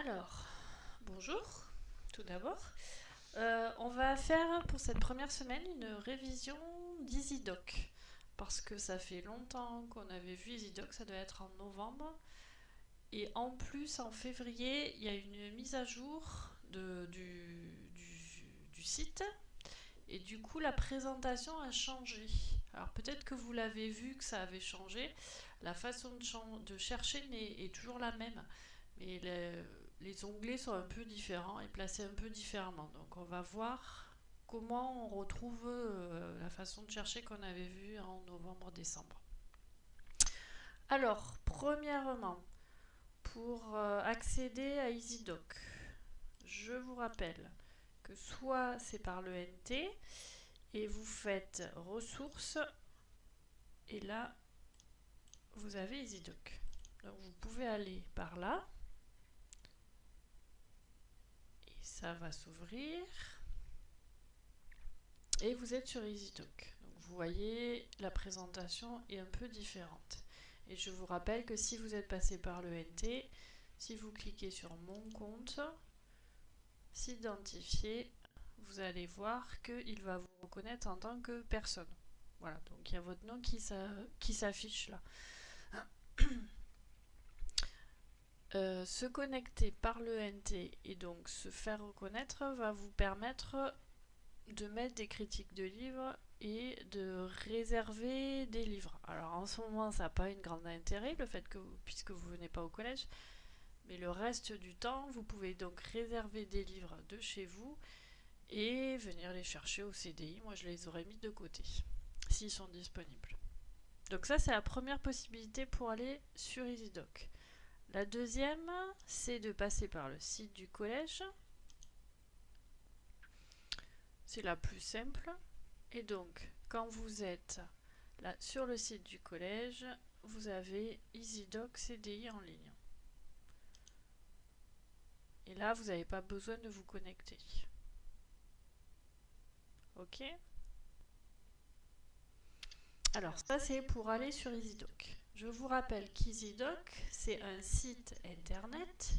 Alors, bonjour, tout d'abord. On va faire pour cette première semaine une révision d'EasyDoc. Parce que ça fait longtemps qu'on avait vu EasyDoc, ça doit être en novembre. Et en plus, en février, il y a une mise à jour du site. Et du coup, la présentation a changé. Alors peut-être que vous l'avez vu que ça avait changé. La façon de chercher est toujours la même. Mais les onglets sont un peu différents et placés un peu différemment. Donc on va voir comment on retrouve la façon de chercher qu'on avait vu en novembre-décembre. Alors, premièrement, pour accéder à EasyDoc, je vous rappelle que soit c'est par le NT et vous faites ressources et là vous avez EasyDoc. Donc vous pouvez aller par là et ça va s'ouvrir. Et vous êtes sur EasyDoc. Donc vous voyez, la présentation est un peu différente. Et je vous rappelle que si vous êtes passé par le NT, si vous cliquez sur Mon compte, s'identifier, vous allez voir qu'il va vous reconnaître en tant que personne. Voilà, donc il y a votre nom qui s'affiche là. Se connecter par le NT et donc se faire reconnaître va vous permettre de mettre des critiques de livres et de réserver des livres. Alors en ce moment, ça n'a pas un grand intérêt, le fait que puisque vous venez pas au collège, mais le reste du temps, vous pouvez donc réserver des livres de chez vous et venir les chercher au CDI. Moi, je les aurais mis de côté, s'ils sont disponibles. Donc ça, c'est la première possibilité pour aller sur EasyDoc. La deuxième, c'est de passer par le site du collège. C'est la plus simple. Et donc, quand vous êtes là sur le site du collège, vous avez EasyDoc CDI en ligne. Et là, vous n'avez pas besoin de vous connecter. Ok? Alors, ça, c'est pour aller sur EasyDoc. Je vous rappelle qu'EasyDoc, c'est un site internet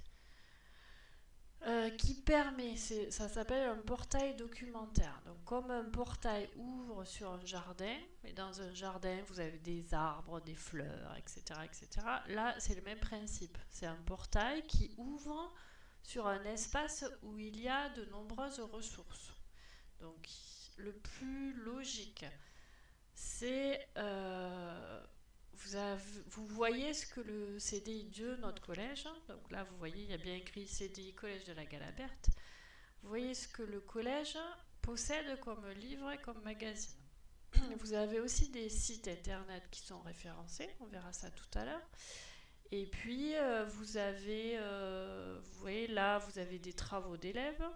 qui permet, ça s'appelle un portail documentaire. Donc comme un portail ouvre sur un jardin, et dans un jardin vous avez des arbres, des fleurs, etc. etc. Là c'est le même principe. C'est un portail qui ouvre sur un espace où il y a de nombreuses ressources. Donc le plus logique, c'est vous voyez ce que le CDI de notre collège, donc là vous voyez il y a bien écrit CDI Collège de la Galaberte, vous voyez ce que le collège possède comme livre et comme magazine. Vous avez aussi des sites internet qui sont référencés, on verra ça tout à l'heure. Et puis vous avez, vous voyez là, vous avez des travaux d'élèves.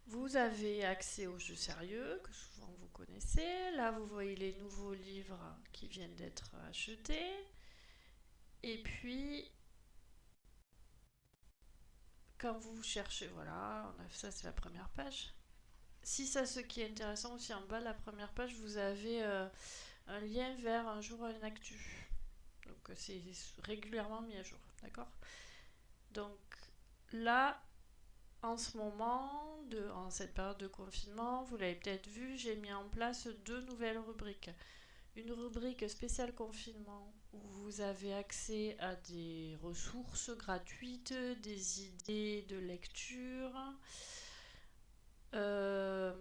Vous avez accès aux jeux sérieux, que souvent vous connaissez. Là, vous voyez les nouveaux livres qui viennent d'être achetés. Et puis, quand vous cherchez, voilà, ça c'est la première page. Si ça, ce qui est intéressant aussi en bas de la première page, vous avez un lien vers un jour une actu. Donc c'est régulièrement mis à jour, d'accord? Donc là, en ce moment, en cette période de confinement, vous l'avez peut-être vu, j'ai mis en place 2 nouvelles rubriques. Une rubrique spéciale confinement où vous avez accès à des ressources gratuites, des idées de lecture, euh,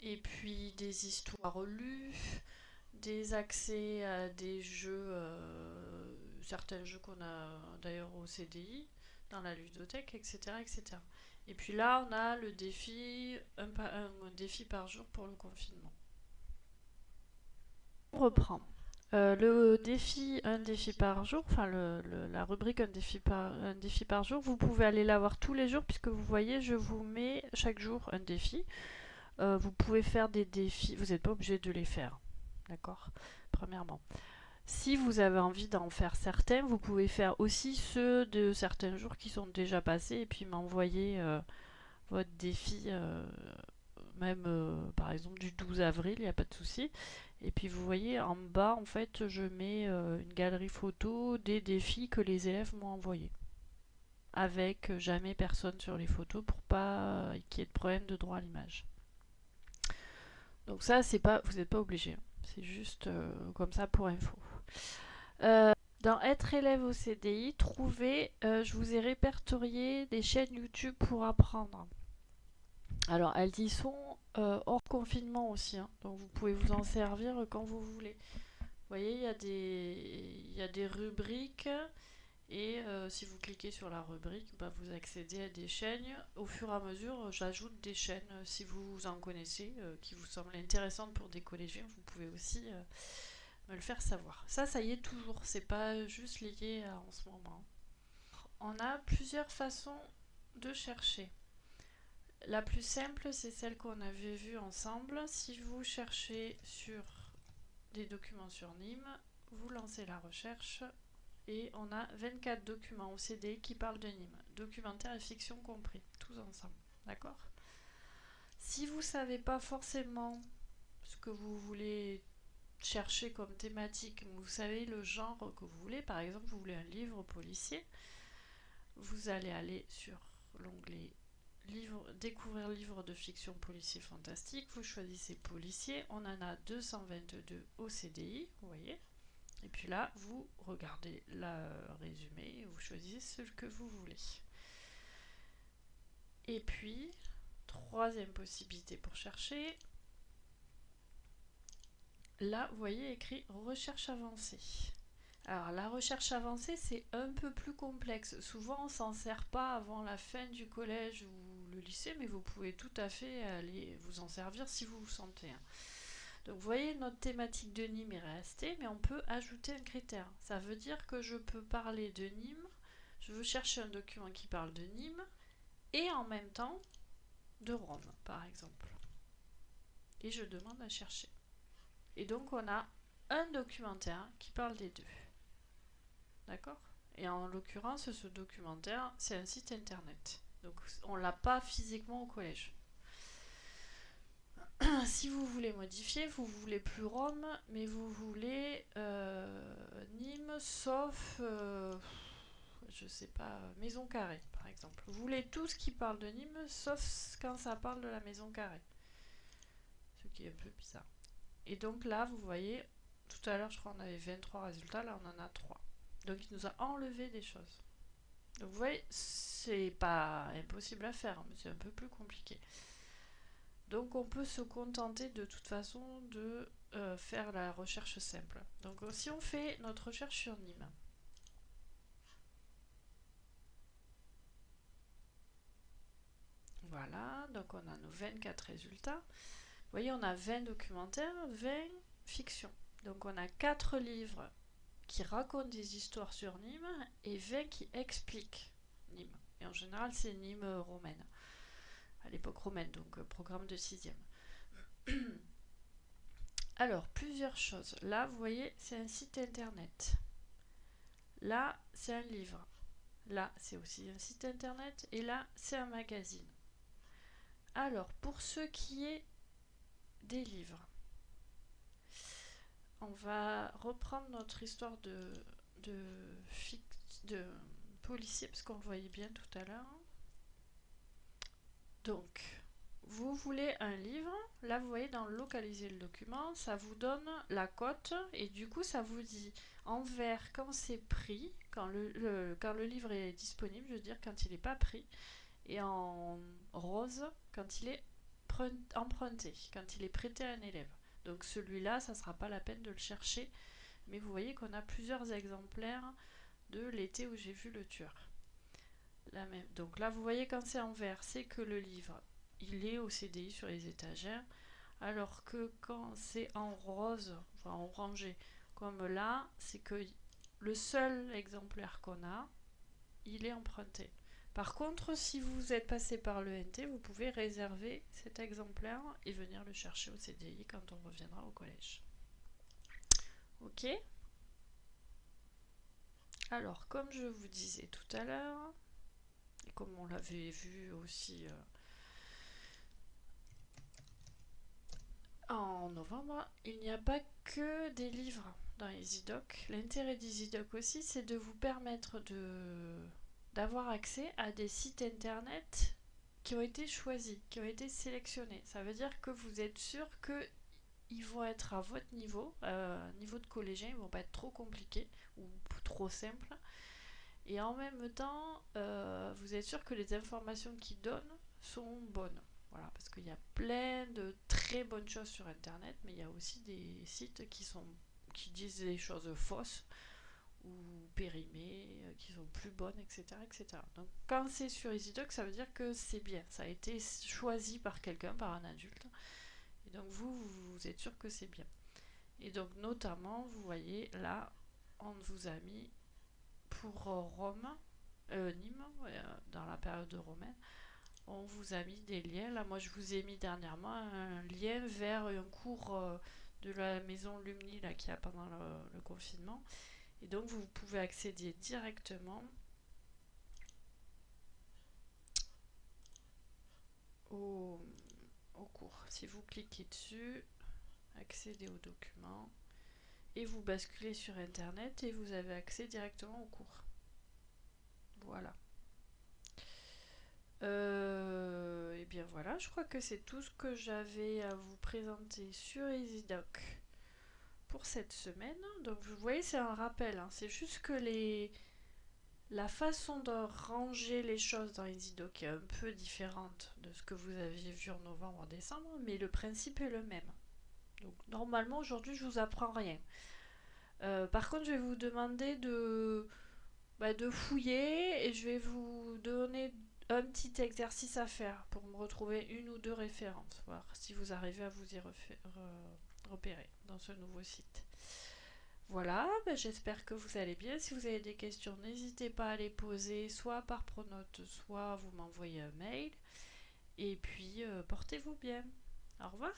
et puis des histoires lues, des accès à des jeux, certains jeux qu'on a d'ailleurs au CDI, dans la ludothèque, etc., etc. Et puis là, on a le défi, un défi par jour pour le confinement. On reprend. Le défi, un défi par jour, enfin la rubrique un défi par jour, vous pouvez aller la voir tous les jours puisque vous voyez, je vous mets chaque jour un défi. Vous pouvez faire des défis, vous n'êtes pas obligé de les faire, d'accord? Premièrement. Si vous avez envie d'en faire certains, vous pouvez faire aussi ceux de certains jours qui sont déjà passés et puis m'envoyer votre défi même par exemple du 12 avril, il n'y a pas de souci. Et puis vous voyez en bas, en fait, je mets une galerie photo des défis que les élèves m'ont envoyés. Avec jamais personne sur les photos pour pas qu'il y ait de problème de droit à l'image. Donc ça, c'est pas, vous n'êtes pas obligé. C'est juste comme ça pour info. Dans Être élève au CDI, je vous ai répertorié des chaînes YouTube pour apprendre. Alors, elles y sont hors confinement aussi, hein, donc vous pouvez vous en servir quand vous voulez. Vous voyez, il y a des rubriques et si vous cliquez sur la rubrique, bah, vous accédez à des chaînes. Au fur et à mesure, j'ajoute des chaînes si vous en connaissez qui vous semblent intéressantes pour des collégiens. Vous pouvez aussi me le faire savoir. Ça y est toujours, c'est pas juste lié à en ce moment. On a plusieurs façons de chercher. La plus simple, c'est celle qu'on avait vue ensemble. Si vous cherchez sur des documents sur Nîmes, vous lancez la recherche et on a 24 documents au CDI qui parlent de Nîmes, documentaire et fiction compris, tous ensemble, d'accord? Si vous ne savez pas forcément ce que vous voulez chercher comme thématique, mais vous savez le genre que vous voulez, par exemple vous voulez un livre policier, vous allez aller sur l'onglet découvrir livres de fiction policier fantastique, vous choisissez policier, on en a 222 au CDI, vous voyez, et puis là vous regardez le résumé et vous choisissez ce que vous voulez. Et puis troisième possibilité pour chercher, là vous voyez écrit recherche avancée. Alors la recherche avancée c'est un peu plus complexe. Souvent on s'en sert pas avant la fin du collège ou le lycée, mais vous pouvez tout à fait aller vous en servir si vous vous sentez. Donc vous voyez notre thématique de Nîmes est restée, mais on peut ajouter un critère. Ça veut dire que je peux parler de Nîmes, je veux chercher un document qui parle de Nîmes et en même temps de Rome par exemple. Et je demande à chercher. Et donc on a un documentaire qui parle des deux. D'accord? Et en l'occurrence, ce documentaire, c'est un site internet. Donc on l'a pas physiquement au collège. Si vous voulez modifier, vous voulez plus Rome, mais vous voulez Nîmes, sauf, je sais pas, Maison Carrée, par exemple. Vous voulez tout ce qui parle de Nîmes, sauf quand ça parle de la Maison Carrée. Ce qui est un peu bizarre. Et donc là, vous voyez, tout à l'heure, je crois qu'on avait 23 résultats, là on en a 3. Donc il nous a enlevé des choses. Donc vous voyez, c'est pas impossible à faire, mais c'est un peu plus compliqué. Donc on peut se contenter de toute façon de faire la recherche simple. Donc si on fait notre recherche sur Nîmes, voilà, donc on a nos 24 résultats. Vous voyez, on a 20 documentaires, 20 fictions. Donc on a 4 livres qui racontent des histoires sur Nîmes et 20 qui expliquent Nîmes. Et en général, c'est Nîmes romaine. À l'époque romaine, donc programme de 6e. Alors, plusieurs choses. Là, vous voyez, c'est un site internet. Là, c'est un livre. Là, c'est aussi un site internet. Et là, c'est un magazine. Alors, pour ce qui est des livres, on va reprendre notre histoire de policier, parce qu'on le voyait bien tout à l'heure. Donc, vous voulez un livre, là vous voyez dans localiser le document, ça vous donne la cote et du coup ça vous dit en vert quand c'est pris, quand le livre est disponible, je veux dire quand il n'est pas pris, et en rose quand il est emprunté, quand il est prêté à un élève. Donc celui-là, ça ne sera pas la peine de le chercher, mais vous voyez qu'on a plusieurs exemplaires de l'été où j'ai vu le tueur. Donc là, vous voyez quand c'est en vert, c'est que le livre, il est au CDI sur les étagères, alors que quand c'est en rose, enfin en orangé, comme là, c'est que le seul exemplaire qu'on a, il est emprunté. Par contre, si vous êtes passé par l'ENT, vous pouvez réserver cet exemplaire et venir le chercher au CDI quand on reviendra au collège. Ok? Alors, comme je vous disais tout à l'heure, et comme on l'avait vu aussi En novembre, il n'y a pas que des livres dans EasyDoc. L'intérêt d'EasyDoc aussi, c'est de vous permettre d'avoir accès à des sites internet qui ont été choisis, qui ont été sélectionnés. Ça veut dire que vous êtes sûr qu'ils vont être à votre niveau, niveau de collégien, ils vont pas être trop compliqués ou trop simples. Et en même temps, vous êtes sûr que les informations qu'ils donnent sont bonnes. Voilà, parce qu'il y a plein de très bonnes choses sur internet, mais il y a aussi des sites qui disent des choses fausses ou périmées, qui sont plus bonnes, etc., etc. Donc quand c'est sur EasyDoc, ça veut dire que c'est bien. Ça a été choisi par quelqu'un, par un adulte. Et donc vous êtes sûr que c'est bien. Et donc notamment, vous voyez là, on vous a mis pour Rome, Nîmes, dans la période romaine, on vous a mis des liens. Là, moi, je vous ai mis dernièrement un lien vers un cours de la maison Lumni là, qu'il y a pendant le confinement. Et donc, vous pouvez accéder directement au, au cours. Si vous cliquez dessus, accédez au document et vous basculez sur Internet et vous avez accès directement au cours. Voilà. Et bien voilà, je crois que c'est tout ce que j'avais à vous présenter sur EasyDoc pour cette semaine. Donc vous voyez, c'est un rappel, hein. C'est juste que la façon de ranger les choses dans EasyDoc est un peu différente de ce que vous aviez vu en novembre, décembre, mais le principe est le même. Donc normalement aujourd'hui je vous apprends rien. Par contre je vais vous demander de fouiller et je vais vous donner un petit exercice à faire pour me retrouver une ou deux références, voir si vous arrivez à vous y repérer dans ce nouveau site. Voilà, j'espère que vous allez bien. Si vous avez des questions, n'hésitez pas à les poser soit par pronote, soit vous m'envoyez un mail. Et puis, portez-vous bien. Au revoir.